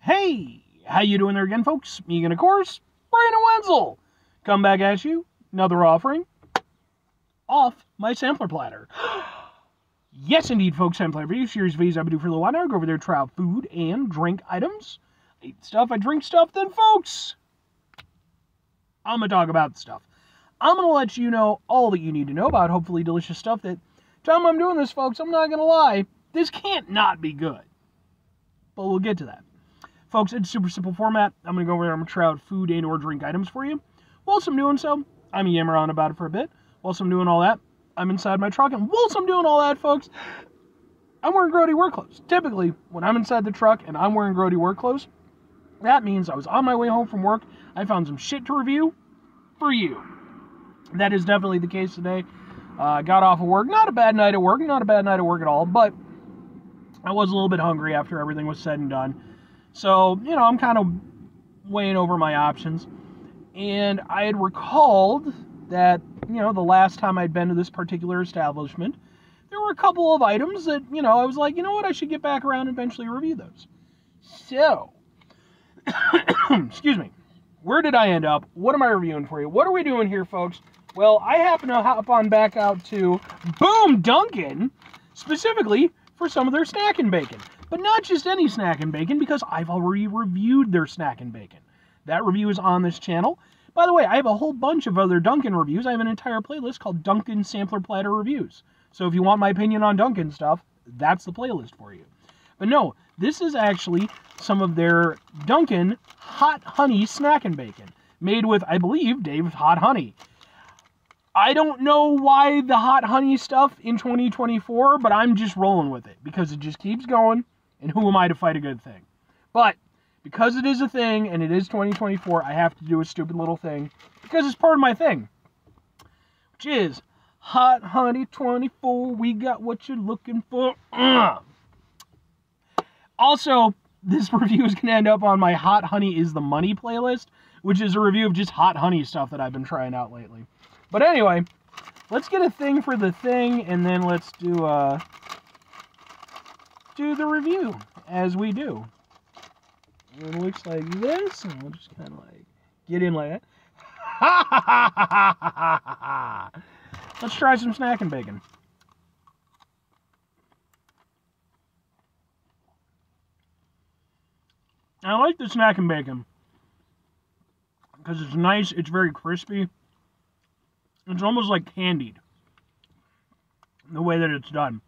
Hey, how you doing there again, folks? Me again, of course, Brandon Wenzel. Come back at you, another offering off my sampler platter. Yes, indeed, folks, sampler review series videos I've been doing for a little while now. I go over there, try out food and drink items. I eat stuff, I drink stuff, then, folks, I'm going to talk about the stuff. I'm going to let you know all that you need to know about hopefully delicious stuff that, time I'm doing this, folks, I'm not going to lie, this can't not be good. But we'll get to that. Folks, it's a super simple format. I'm going to go over there, I'm going to try out food and or drink items for you. Whilst I'm doing so, I'm going to yammer on about it for a bit. Whilst I'm doing all that, I'm inside my truck, and whilst I'm doing all that, folks, I'm wearing grody work clothes. Typically, when I'm inside the truck and I'm wearing grody work clothes, that means I was on my way home from work, I found some shit to review for you. That is definitely the case today. Got off of work, not a bad night at work at all, but I was a little bit hungry after everything was said and done. So, you know, I'm kind of weighing over my options. And I had recalled that, you know, the last time I'd been to this particular establishment, there were a couple of items that, you know, I was like, you know what, I should get back around and eventually review those. So, excuse me, where did I end up? What am I reviewing for you? What are we doing here, folks? Well, I happen to hop on back out to, boom, Dunkin, specifically for some of their Snackin Bacon. But not just any Snackin Bacon, because I've already reviewed their Snackin Bacon. That review is on this channel. By the way, I have a whole bunch of other Dunkin reviews. I have an entire playlist called Dunkin Sampler Platter Reviews. So if you want my opinion on Dunkin stuff, that's the playlist for you. But no, this is actually some of their Dunkin Hot Honey Snackin Bacon, made with, I believe, Dave's Hot Honey. I don't know why the hot honey stuff in 2024, but I'm just rolling with it because it just keeps going, and who am I to fight a good thing? But because it is a thing and it is 2024, I have to do a stupid little thing because it's part of my thing, which is Hot Honey 24. We got what you're looking for. Also, this review is going to end up on my Hot Honey is the Money playlist, which is a review of just hot honey stuff that I've been trying out lately. But anyway, let's get a thing for the thing, and then let's do the review, as we do. It looks like this, and we'll just kind of like get in like that. Ha ha ha ha ha ha ha! Let's try some Snackin Bacon. I like the Snackin Bacon because it's nice, it's very crispy. It's almost like candied, the way that it's done.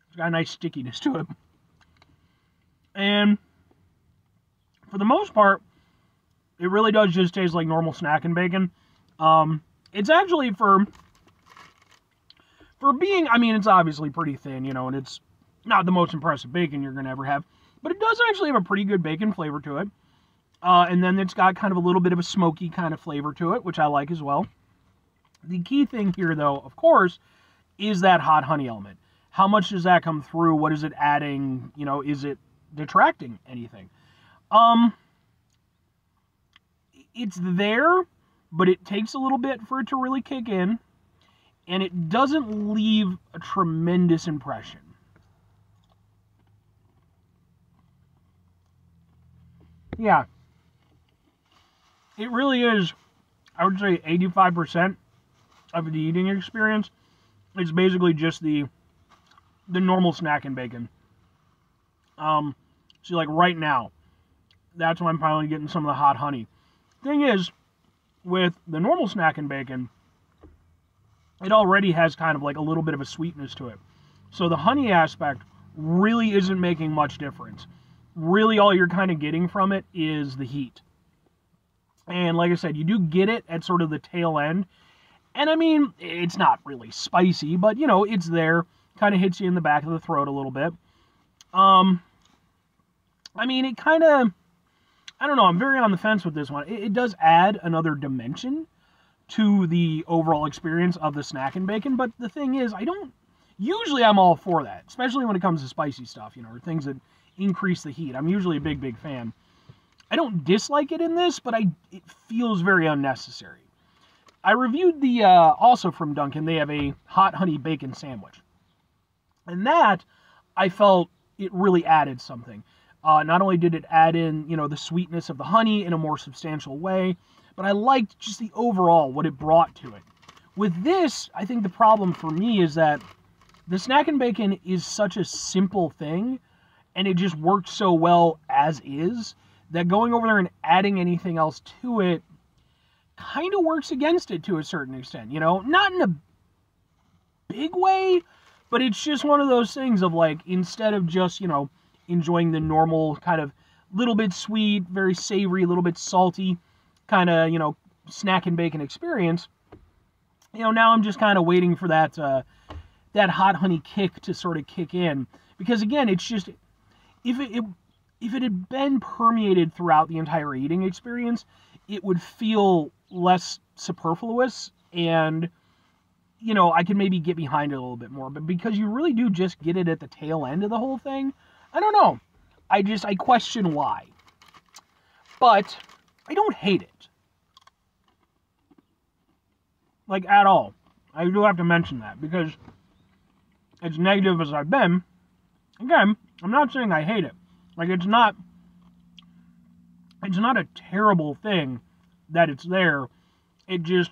It's got a nice stickiness to it. And for the most part, it really does just taste like normal Snackin Bacon. It's actually, for being, I mean, it's obviously pretty thin, you know, and it's not the most impressive bacon you're going to ever have. But it does actually have a pretty good bacon flavor to it. And then it's got kind of a little bit of a smoky kind of flavor to it, which I like as well. The key thing here, though, of course, is that hot honey element. How much does that come through? What is it adding? You know, is it detracting anything? It's there, but it takes a little bit for it to really kick in, and it doesn't leave a tremendous impression. Yeah. It really is, I would say, 85% of the eating experience. It's basically just the normal Snackin Bacon. See, like right now, that's when I'm finally getting some of the hot honey. Thing is, with the normal Snackin Bacon, it already has kind of like a little bit of a sweetness to it. So the honey aspect really isn't making much difference. Really all you're kind of getting from it is the heat. And like I said, you do get it at sort of the tail end. And I mean, it's not really spicy, but, you know, it's there. Kind of hits you in the back of the throat a little bit. I mean, it kind of, I don't know, I'm very on the fence with this one. It does add another dimension to the overall experience of the Snackin Bacon. But the thing is, usually I'm all for that. Especially when it comes to spicy stuff, you know, or things that increase the heat. I'm usually a big fan. I don't dislike it in this, but it feels very unnecessary. I reviewed the, also from Dunkin, they have a hot honey bacon sandwich. And that, I felt it really added something. Not only did it add in, the sweetness of the honey in a more substantial way, but I liked just the overall, what it brought to it. With this, I think the problem for me is that the Snackin Bacon is such a simple thing, and it just worked so well as is, that going over there and adding anything else to it kind of works against it to a certain extent, Not in a big way, but it's just one of those things of like, instead of just, enjoying the normal kind of little bit sweet, very savory, a little bit salty kind of, Snackin Bacon experience, now I'm just kind of waiting for that hot honey kick to sort of kick in. Because again, it's just, if it had been permeated throughout the entire eating experience, it would feel less superfluous, and I could maybe get behind it a little bit more. But because you really do just get it at the tail end of the whole thing, I don't know. I question why. But I don't hate it. Like, at all. I do have to mention that, because as negative as I've been, again, I'm not saying I hate it. Like, it's not a terrible thing that it's there. It just,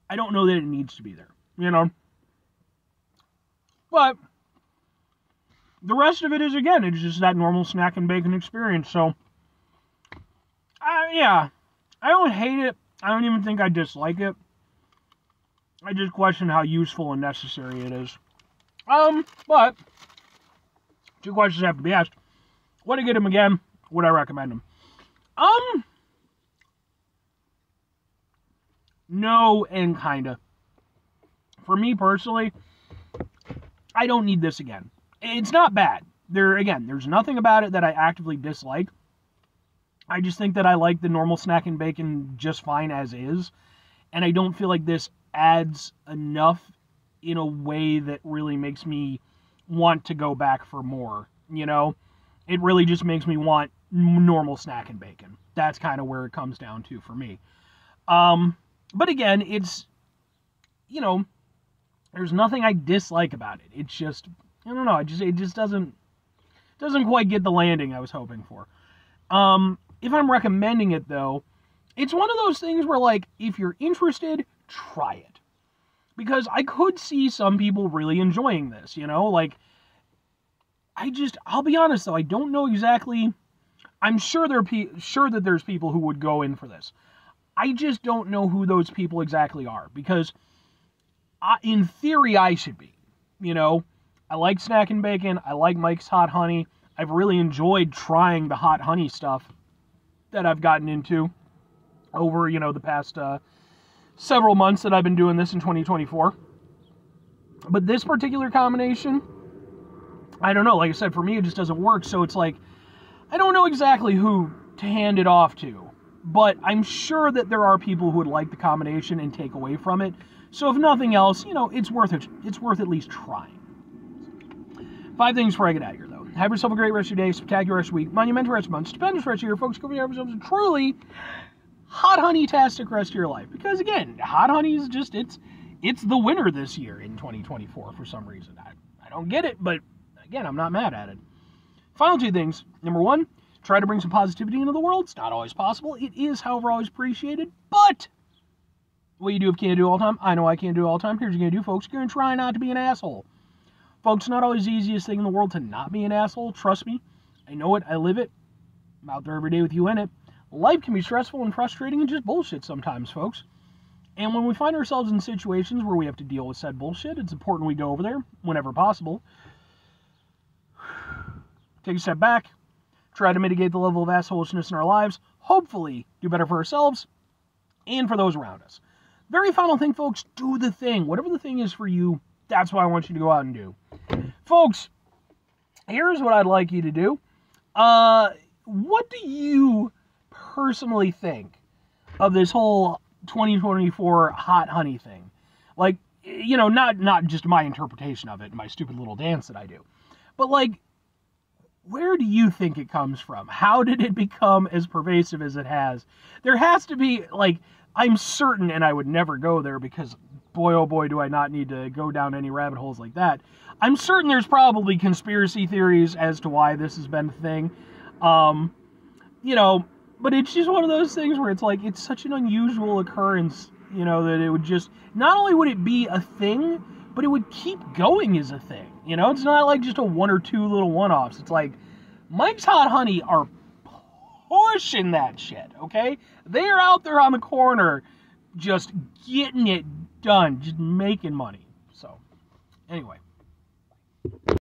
I don't know that it needs to be there, But the rest of it is, again, it's just that normal Snackin Bacon experience. So, yeah, I don't hate it. I don't even think I dislike it. I just question how useful and necessary it is. But two questions have to be asked. Would I get them again? Would I recommend them? No and kinda. For me personally, I don't need this again. It's not bad. There's nothing about it that I actively dislike. I just think that I like the normal Snackin Bacon just fine as is, and I don't feel like this adds enough in a way that really makes me want to go back for more, It really just makes me want normal Snackin Bacon. That's kind of where it comes down to for me. But again, it's, there's nothing I dislike about it. It's just, I don't know, it just doesn't quite get the landing I was hoping for. If I'm recommending it, though, it's one of those things where, like, if you're interested, try it. Because I could see some people really enjoying this, Like, I'll be honest, though, I don't know exactly. I'm sure that there's people who would go in for this. I just don't know who those people exactly are, because in theory, I should be, I like Snackin Bacon, I like Mike's Hot Honey, I've really enjoyed trying the hot honey stuff that I've gotten into over, the past several months that I've been doing this in 2024. But this particular combination, I don't know, like I said, for me, it just doesn't work, so it's like, I don't know exactly who to hand it off to. But I'm sure that there are people who would like the combination and take away from it. So if nothing else, it's worth it. It's worth at least trying. 5 things before I get out of here, though. Have yourself a great rest of your day, spectacular rest of your week, monumental rest of your month, stupendous rest of your year, folks. Go have yourselves a truly hot honey-tastic rest of your life. Because again, hot honey is just, it's the winner this year in 2024 for some reason. I don't get it, but again, I'm not mad at it. Final 2 things. Number 1, try to bring some positivity into the world. It's not always possible. It is, however, always appreciated. But what you do if you can't do it all the time, I know I can't do it all the time. Here's what you're going to do, folks. You're going to try not to be an asshole. Folks, it's not always the easiest thing in the world to not be an asshole. Trust me. I know it. I live it. I'm out there every day with you in it. Life can be stressful and frustrating and just bullshit sometimes, folks. And when we find ourselves in situations where we have to deal with said bullshit, it's important we go over there whenever possible. Take a step back. Try to mitigate the level of assholishness in our lives. Hopefully, do better for ourselves and for those around us. Very final thing, folks. Do the thing. Whatever the thing is for you, that's what I want you to go out and do. Folks, here's what I'd like you to do. What do you personally think of this whole 2024 hot honey thing? Like, not just my interpretation of it and my stupid little dance that I do. But, like, where do you think it comes from? How did it become as pervasive as it has? There has to be, like, I'm certain, and I would never go there because boy, oh boy, do I not need to go down any rabbit holes like that. I'm certain there's probably conspiracy theories as to why this has been a thing. You know, but it's just one of those things where it's like, it's such an unusual occurrence, you know, that it would just, not only would it be a thing, but it would keep going as a thing. You know, it's not like just a one or two little one-offs. It's like, Mike's Hot Honey are pushing that shit, okay? They are out there on the corner just getting it done, just making money. So, anyway.